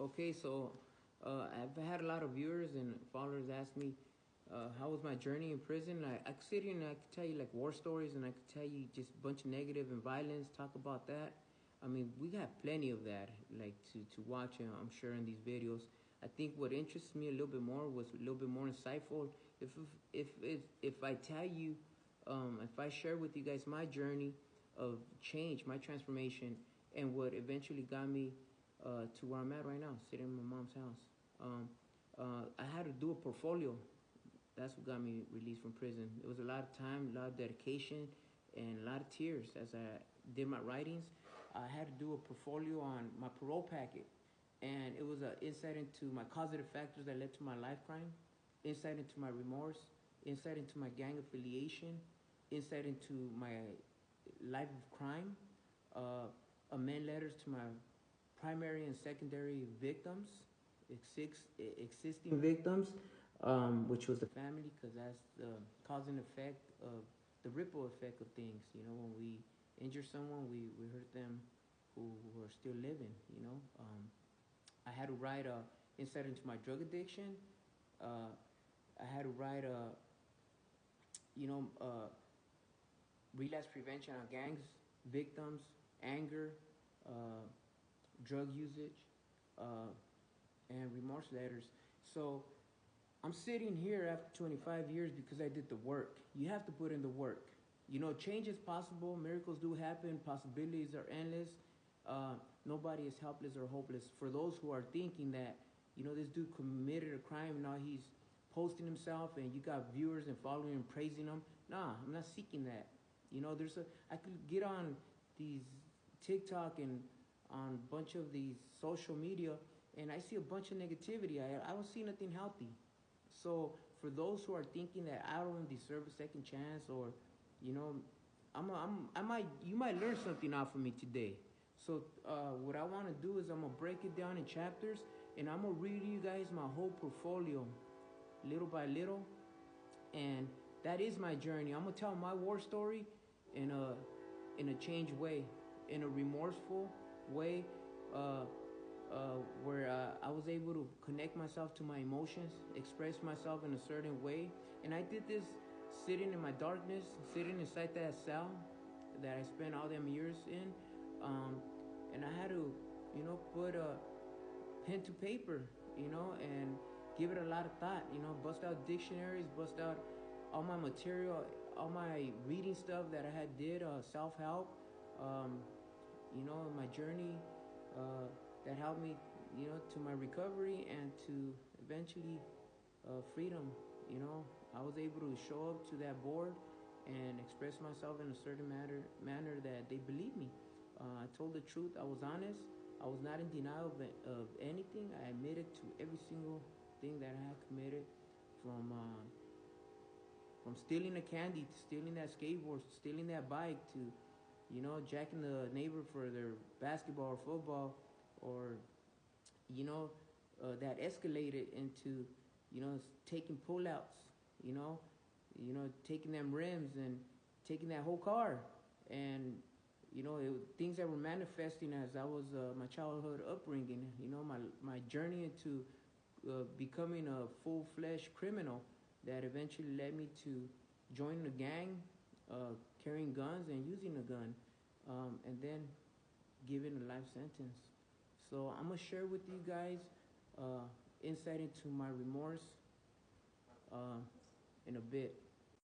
Okay, so I've had a lot of viewers and followers ask me how was my journey in prison. I could sit here and I could tell you like war stories, and I could tell you just a bunch of negative and violence. Talk about that. I mean, we got plenty of that, like to watch. I'm sure in these videos. I think what interests me a little bit more was a little bit more insightful. If I tell you, if I share with you guys my journey of change, my transformation, and what eventually got me to where I'm at right now, sitting in my mom's house. I had to do a portfolio. That's what got me released from prison. It was a lot of time, a lot of dedication, and a lot of tears as I did my writings. I had to do a portfolio on my parole packet, and it was an insight into my causative factors that led to my life crime, insight into my remorse, insight into my gang affiliation, insight into my life of crime, amend letters to my primary and secondary victims, existing victims, which was the family, because that's the cause and effect of the ripple effect of things. You know, when we injure someone, we hurt them who are still living. I had to write a insight into my drug addiction. I had to write a, you know, relapse prevention on gangs, victims, anger, uh, drug usage, uh, and remorse letters. So I'm sitting here after 25 years because I did the work. You have to put in the work. You know, change is possible. Miracles do happen. Possibilities are endless. Nobody is helpless or hopeless. For those who are thinking that, you know, this dude committed a crime and now he's posting himself and you got viewers and following and praising him. Nah, I'm not seeking that. You know, I could get on these TikTok and on a bunch of these social media and I see a bunch of negativity. I don't see nothing healthy. So for those who are thinking that I don't deserve a second chance, or, you know, you might learn something off of me today. So what I want to do is I'm gonna break it down in chapters, and I'm gonna read you guys my whole portfolio, little by little, and that is my journey. I'm gonna tell my war story in a changed way, in a remorseful way, uh, where I was able to connect myself to my emotions, express myself in a certain way. And I did this sitting in my darkness, sitting inside that cell that I spent all them years in. And I had to, you know, put a pen to paper, you know, and give it a lot of thought, you know, bust out dictionaries, bust out all my material, all my reading stuff that I had did, self-help, um, you know, my journey uh, that helped me, you know, to my recovery and to eventually freedom. You know, I was able to show up to that board and express myself in a certain manner that they believed me. I told the truth. I was honest. I was not in denial of anything. I admitted to every single thing that I had committed, from from stealing the candy to stealing that skateboard, to stealing that bike, to, you know, jacking the neighbor for their basketball or football, or, you know, that escalated into, you know, taking pullouts, you know, taking them rims and taking that whole car, and, you know, things that were manifesting as I was my childhood upbringing, you know, my journey into becoming a full-fledged criminal that eventually led me to join the gang, carrying guns and using a gun, and then given a life sentence. So I'm gonna share with you guys insight into my remorse uh, in a bit.